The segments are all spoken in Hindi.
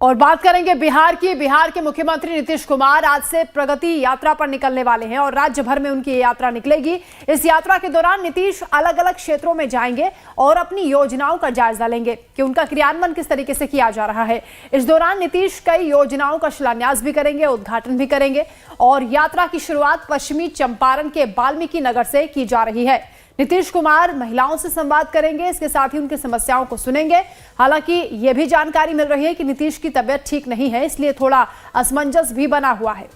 और बात करेंगे बिहार की। बिहार के मुख्यमंत्री नीतीश कुमार आज से प्रगति यात्रा पर निकलने वाले हैं और राज्य भर में उनकी यात्रा निकलेगी। इस यात्रा के दौरान नीतीश अलग अलग क्षेत्रों में जाएंगे और अपनी योजनाओं का जायजा लेंगे कि उनका क्रियान्वयन किस तरीके से किया जा रहा है। इस दौरान नीतीश कई योजनाओं का शिलान्यास भी करेंगे, उद्घाटन भी करेंगे और यात्रा की शुरुआत पश्चिमी चंपारण के वाल्मीकि नगर से की जा रही है। नीतीश कुमार महिलाओं से संवाद करेंगे, इसके साथ ही उनकी समस्याओं को सुनेंगे। हालांकि यह भी जानकारी मिल रही है कि नीतीश की तबीयत ठीक नहीं है, इसलिए थोड़ा असमंजस भी बना हुआ है।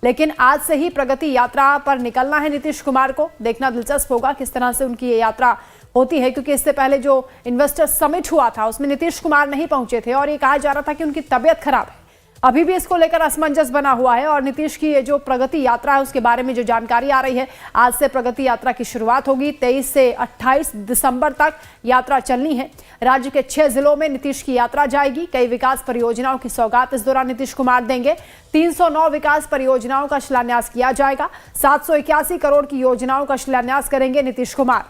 लेकिन आज से ही प्रगति यात्रा पर निकलना है नीतीश कुमार को। देखना दिलचस्प होगा किस तरह से उनकी ये यात्रा होती है, क्योंकि इससे पहले जो इन्वेस्टर समिट हुआ था उसमें नीतीश कुमार नहीं पहुंचे थे और ये कहा जा रहा था कि उनकी तबीयत खराब है। अभी भी इसको लेकर असमंजस बना हुआ है और नीतीश की ये जो प्रगति यात्रा है उसके बारे में जो जानकारी आ रही है, आज से प्रगति यात्रा की शुरुआत होगी। 23 से 28 दिसंबर तक यात्रा चलनी है। राज्य के 6 जिलों में नीतीश की यात्रा जाएगी। कई विकास परियोजनाओं की सौगात इस दौरान नीतीश कुमार देंगे। 309 विकास परियोजनाओं का शिलान्यास किया जाएगा। 781 करोड़ की योजनाओं का शिलान्यास करेंगे नीतीश कुमार।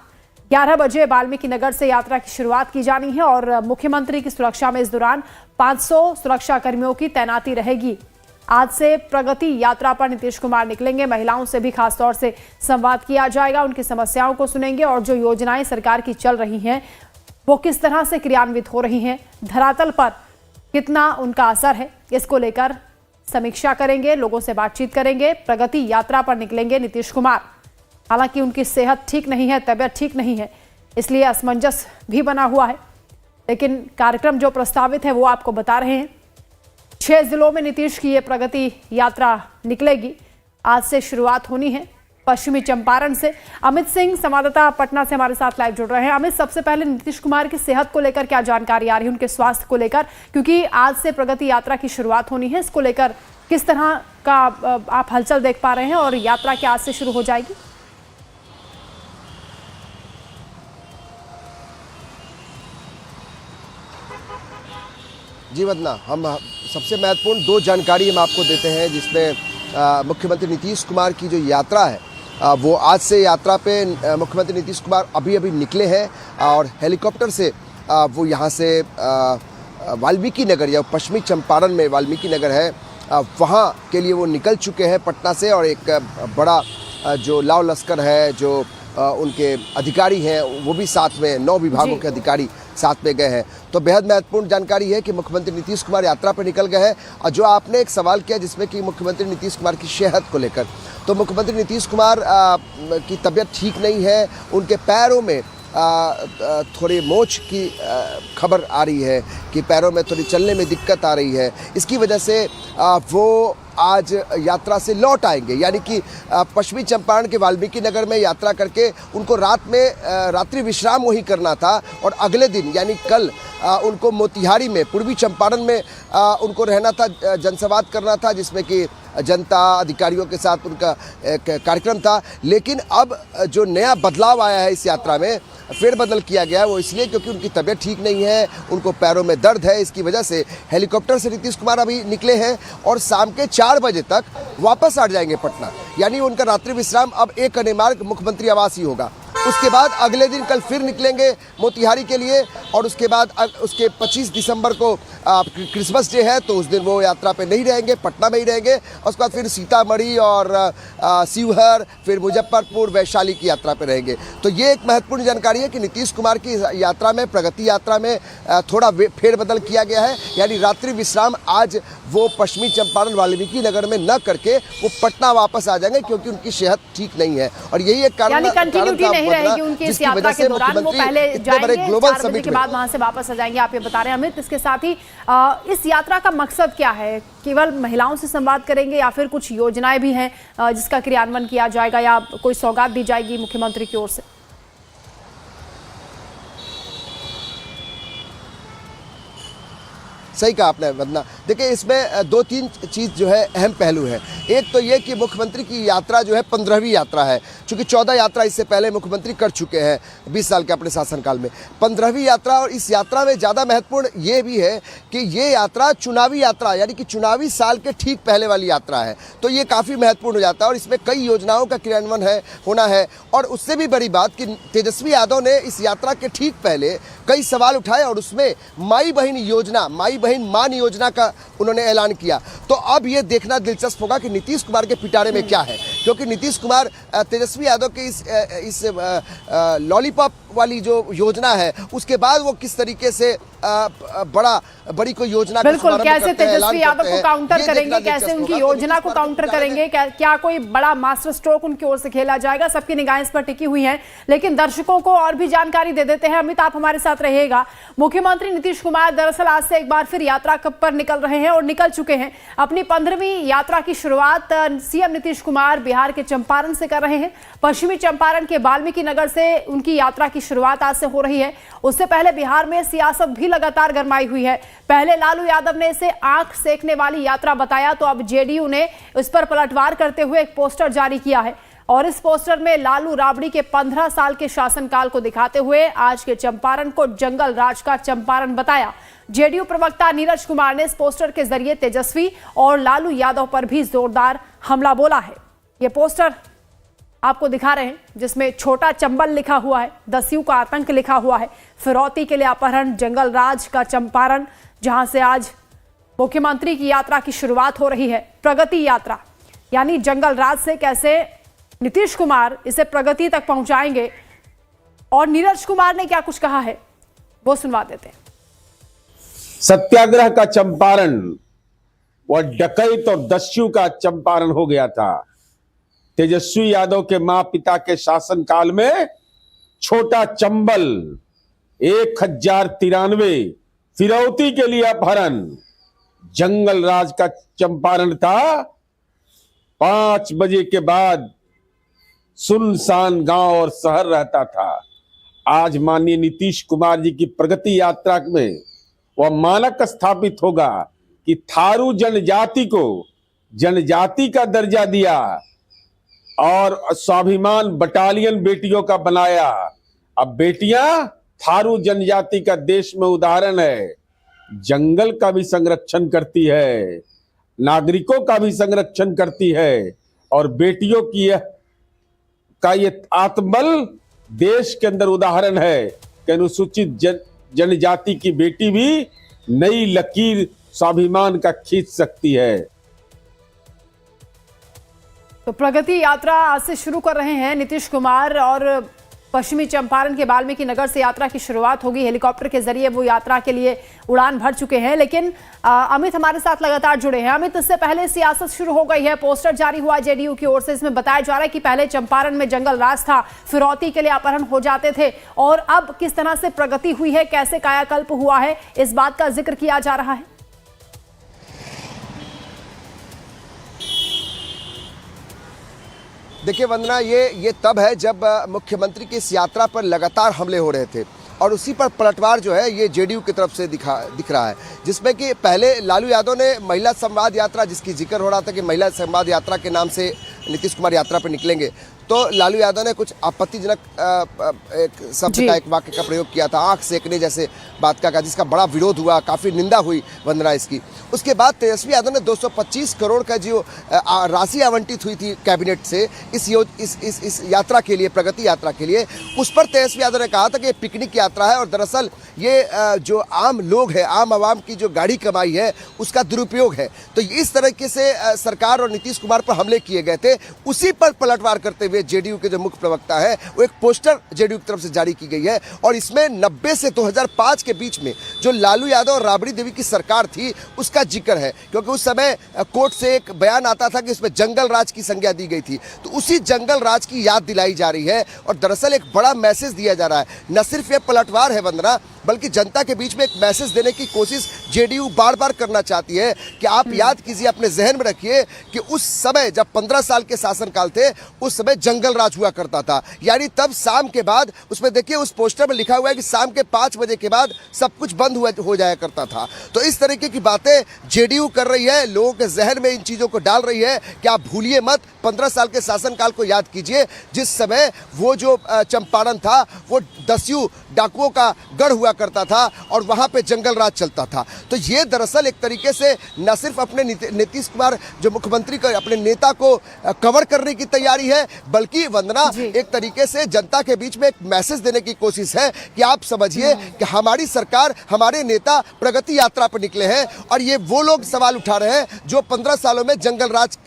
11 बजे वाल्मीकि नगर से यात्रा की शुरुआत की जानी है और मुख्यमंत्री की सुरक्षा में इस दौरान 500 सुरक्षा कर्मियों की तैनाती रहेगी। आज से प्रगति यात्रा पर नीतीश कुमार निकलेंगे। महिलाओं से भी खासतौर से संवाद किया जाएगा, उनकी समस्याओं को सुनेंगे और जो योजनाएं सरकार की चल रही हैं वो किस तरह से क्रियान्वित हो रही हैं, धरातल पर कितना उनका असर है, इसको लेकर समीक्षा करेंगे, लोगों से बातचीत करेंगे। प्रगति यात्रा पर निकलेंगे नीतीश कुमार। हालांकि उनकी सेहत ठीक नहीं है, तबीयत ठीक नहीं है, इसलिए असमंजस भी बना हुआ है। लेकिन कार्यक्रम जो प्रस्तावित है वो आपको बता रहे हैं। 6 जिलों में नीतीश की ये प्रगति यात्रा निकलेगी। आज से शुरुआत होनी है पश्चिमी चंपारण से। अमित सिंह संवाददाता पटना से हमारे साथ लाइव जुड़ रहे हैं। अमित, सबसे पहले नीतीश कुमार की सेहत को लेकर क्या जानकारी आ रही है, उनके स्वास्थ्य को लेकर, क्योंकि आज से प्रगति यात्रा की शुरुआत होनी है, इसको लेकर किस तरह का आप हलचल देख पा रहे हैं और यात्रा क्या आज से शुरू हो जाएगी? जी वंदना, हम सबसे महत्वपूर्ण 2 जानकारी हम आपको देते हैं, जिसमें मुख्यमंत्री नीतीश कुमार की जो यात्रा है वो आज से यात्रा पे मुख्यमंत्री नीतीश कुमार अभी निकले हैं और हेलीकॉप्टर से वो यहाँ से वाल्मीकि नगर या पश्चिमी चंपारण में वाल्मीकि नगर है वहाँ के लिए वो निकल चुके हैं पटना से। और एक बड़ा जो लाव लश्कर है, जो उनके अधिकारी हैं वो भी साथ में, 9 विभागों के अधिकारी साथ में गए हैं। तो बेहद महत्वपूर्ण जानकारी है कि मुख्यमंत्री नीतीश कुमार यात्रा पर निकल गए हैं। और जो आपने एक सवाल किया जिसमें कि मुख्यमंत्री नीतीश कुमार की सेहत को लेकर, तो मुख्यमंत्री नीतीश कुमार की तबीयत ठीक नहीं है। उनके पैरों में थोड़ी मोच की खबर आ रही है कि पैरों में थोड़ी चलने में दिक्कत आ रही है। इसकी वजह से वो आज यात्रा से लौट आएंगे, यानी कि पश्चिमी चंपारण के वाल्मीकि नगर में यात्रा करके उनको रात में रात्रि विश्राम वहीं करना था और अगले दिन यानी कल उनको मोतिहारी में पूर्वी चंपारण में उनको रहना था, जनसंवाद करना था, जिसमें कि जनता अधिकारियों के साथ उनका एक कार्यक्रम था। लेकिन अब जो नया बदलाव आया है इस यात्रा में, फेरबदल किया गया है, वो इसलिए क्योंकि उनकी तबीयत ठीक नहीं है, उनको पैरों में दर्द है। इसकी वजह से हेलीकॉप्टर से नीतीश कुमार अभी निकले हैं और शाम के 4 बजे तक वापस आ जाएंगे पटना। यानी उनका रात्रि विश्राम अब एक मार्ग मुख्यमंत्री आवास ही होगा। उसके बाद अगले दिन कल फिर निकलेंगे मोतिहारी के लिए और उसके बाद उसके 25 दिसंबर को क्रिसमस डे है, तो उस दिन वो यात्रा पे नहीं रहेंगे, पटना में ही रहेंगे। और उसके बाद फिर सीतामढ़ी और शिवहर, फिर मुजफ्फरपुर, वैशाली की यात्रा पे रहेंगे। तो ये एक महत्वपूर्ण जानकारी है कि नीतीश कुमार की यात्रा में, प्रगति यात्रा में थोड़ा फेरबदल किया गया है। यानी रात्रि विश्राम आज वो पश्चिमी चंपारण वाल्मीकि नगर में न करके वो पटना वापस आ जाएंगे, क्योंकि उनकी सेहत ठीक नहीं है। और यही एक कारण रहेगी उनकी इस यात्रा के दौरान। वो पहले जाएंगे, 4 बजे के बाद वहां से वापस आ जाएंगे, आप ये बता रहे हैं अमित। इसके साथ ही इस यात्रा का मकसद क्या है? केवल महिलाओं से संवाद करेंगे या फिर कुछ योजनाएं भी हैं जिसका क्रियान्वयन किया जाएगा या कोई सौगात दी जाएगी मुख्यमंत्री की ओर से? सही कहा आपने वंदना। देखिए इसमें दो तीन चीज़ जो है अहम पहलू है। एक तो ये कि मुख्यमंत्री की यात्रा जो है 15वीं यात्रा है, चूँकि 14 यात्रा इससे पहले मुख्यमंत्री कर चुके हैं 20 साल के अपने शासनकाल में। 15वीं यात्रा, और इस यात्रा में ज़्यादा महत्वपूर्ण ये भी है कि ये यात्रा चुनावी यात्रा, यानी कि चुनावी साल के ठीक पहले वाली यात्रा है, तो ये काफ़ी महत्वपूर्ण हो जाता है। और इसमें कई योजनाओं का क्रियान्वयन होना है। और उससे भी बड़ी बात कि तेजस्वी यादव ने इस यात्रा के ठीक पहले कई सवाल उठाए और उसमें माई बहन योजना, माई बहन मान योजना का उन्होंने ऐलान किया। तो अब ये देखना दिलचस्प होगा कि नीतीश कुमार के पिटारे में क्या है, क्योंकि नीतीश कुमार तेजस्वी यादव के इस लॉलीपॉप वाली जो योजना है उसके बाद वो किस तरीके से बड़ी कोई योजना बिल्कुल, कैसे तेजस्वी यादव को काउंटर करेंगे, कैसे उनकी योजना को काउंटर करेंगे, क्या कोई बड़ा मास्टर स्ट्रोक उनकी ओर से खेला जाएगा, सबकी निगाहें इस पर टिकी हुई हैं। लेकिन दर्शकों को और भी जानकारी दे देते हैं। अमित, आप हमारे साथ रहिएगा। मुख्यमंत्री नीतीश कुमार दरअसल आज से एक बार फिर यात्रा पर निकल रहे हैं और निकल चुके हैं। अपनी 15वीं यात्रा की शुरुआत सीएम नीतीश कुमार बिहार के चंपारण से कर रहे हैं। पश्चिमी चंपारण के वाल्मीकि नगर से उनकी यात्रा की शुरुआत आज से हो रही है। उससे पहले बिहार में सियासत भी लगातार गरमाई हुई है। पहले लालू यादव ने इसे आंख सेकने वाली यात्रा बताया, तो अब जेडीयू ने इस पर पलटवार करते हुए एक पोस्टर जारी किया है और इस पोस्टर में लालू राबड़ी के 15 साल के शासनकाल को दिखाते हुए आज के चंपारण को जंगल राज का चंपारण बताया। जेडीयू प्रवक्ता नीरज कुमार ने इस पोस्टर के जरिए तेजस्वी और लालू यादव पर भी जोरदार हमला बोला है। ये पोस्टर आपको दिखा रहे हैं जिसमें छोटा चंबल लिखा हुआ है, दस्यू का आतंक लिखा हुआ है, फिरौती के लिए अपहरण, जंगल राज का चंपारण, जहां से आज मुख्यमंत्री की यात्रा की शुरुआत हो रही है। प्रगति यात्रा यानी जंगल राज से कैसे नीतीश कुमार इसे प्रगति तक पहुंचाएंगे और नीरज कुमार ने क्या कुछ कहा है वो सुनवा देते हैं। सत्याग्रह का चंपारण और डकैत और दस्यु का चंपारण हो गया था। तेजस्वी यादव के मां पिता के शासनकाल में छोटा चंबल 1093, फिरौती के लिए अपहरण, जंगल राज का चंपारण था। 5 बजे के बाद सुनसान गांव और शहर रहता था। आज माननीय नीतीश कुमार जी की प्रगति यात्रा में वह मानक स्थापित होगा कि थारू जनजाति को जनजाति का दर्जा दिया और स्वाभिमान बटालियन बेटियों का बनाया। अब बेटियां थारू जनजाति का देश में उदाहरण है। जंगल का भी संरक्षण करती है, नागरिकों का भी संरक्षण करती है और बेटियों की ये आत्मबल देश के अंदर उदाहरण है कि अनुसूचित जनजाति की बेटी भी नई लकीर स्वाभिमान का खींच सकती है। तो प्रगति यात्रा आज से शुरू कर रहे हैं नीतीश कुमार और पश्चिमी चंपारण के वाल्मीकि नगर से यात्रा की शुरुआत होगी। हेलीकॉप्टर के जरिए वो यात्रा के लिए उड़ान भर चुके हैं। लेकिन अमित हमारे साथ लगातार जुड़े हैं। अमित, इससे पहले सियासत शुरू हो गई है, पोस्टर जारी हुआ जेडीयू की ओर से, इसमें बताया जा रहा है कि पहले चंपारण में जंगल राज था, फिरौती के लिए अपहरण हो जाते थे और अब किस तरह से प्रगति हुई है, कैसे कायाकल्प हुआ है, इस बात का जिक्र किया जा रहा है। देखिए वंदना, ये तब है जब मुख्यमंत्री की इस यात्रा पर लगातार हमले हो रहे थे और उसी पर पलटवार जो है ये जेडीयू की तरफ से दिख रहा है, जिसमें कि पहले लालू यादव ने महिला संवाद यात्रा, जिसकी जिक्र हो रहा था कि महिला संवाद यात्रा के नाम से नीतीश कुमार यात्रा पर निकलेंगे, तो लालू यादव ने कुछ आपत्तिजनक एक शब्द का, एक वाक्य का प्रयोग किया था, आंख सेकने जैसे बात का, जिसका बड़ा विरोध हुआ, काफ़ी निंदा हुई वंदना इसकी। उसके बाद तेजस्वी यादव ने 225 करोड़ का जो राशि आवंटित हुई थी कैबिनेट से इस यात्रा के लिए, प्रगति यात्रा के लिए, उस पर तेजस्वी यादव ने कहा था कि ये पिकनिक यात्रा है और दरअसल ये जो आम लोग है, आम आवाम की जो गाड़ी कमाई है उसका दुरुपयोग है। तो इस तरीके से सरकार और नीतीश कुमार पर हमले किए गए थे। उसी पर पलटवार करते हुए जेडीयू के जो मुख्य प्रवक्ता है वो एक पोस्टर जेडीयू की तरफ से जारी की गई है और इसमें 90 से 2005 के बीच में जो लालू यादव और राबड़ी देवी की सरकार थी उसका जिक्र है, क्योंकि उस समय कोर्ट से एक बयान आता था कि इसमें जंगल राज की संज्ञा दी गई थी। तो उसी जंगल राज की याद दिलाई जा रही है और दरअसल एक बड़ा मैसेज दिया जा रहा है। न सिर्फ ये पलटवार है वंदना, बल्कि जनता के बीच में एक मैसेज देने की कोशिश जेडीयू बार बार करना चाहती है कि आप याद कीजिए, अपने जहन में रखिए कि उस समय जब 15 साल के शासनकाल थे, उस समय जंगल राज हुआ करता था। यानी तब शाम के बाद, उसमें देखिए उस पोस्टर में लिखा हुआ है कि शाम के 5 बजे के बाद सब कुछ बंद हो जाया करता था। तो इस तरीके की बातें जेडीयू कर रही है, लोगों के जहन में इन चीज़ों को डाल रही है कि आप भूलिए मत, 15 साल के शासनकाल को याद कीजिए, जिस समय वो जो चंपारण था वो दस्यु डाकुओं का गढ़ हुआ करता था और वहाँ पे जंगल राज चलता था। तो ये दरअसल एक तरीके से न सिर्फ अपने नीतीश कुमार जो मुख्यमंत्री को, अपने नेता को कवर करने की तैयारी है, बल्कि वंदना एक तरीके से जनता के बीच में एक मैसेज देने की कोशिश है कि आप समझिए कि हमारी सरकार, हमारे नेता प्रगति यात्रा पर निकले हैं और ये वो लोग सवाल उठा रहे हैं जो 15 सालों में जंगल राज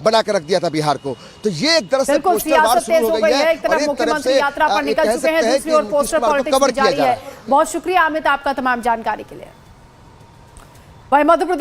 बना कर रख दिया था बिहार को। तो ये एक तरह से पोस्टर वार शुरू हो गई है। एक तरफ मुख्यमंत्री यात्रा पर निकल चुके हैं, दूसरी ओर पोस्टर पॉलिटिक्स जारी है। बहुत शुक्रिया अमित आपका तमाम जानकारी के लिए। वहीं मध्य प्रदेश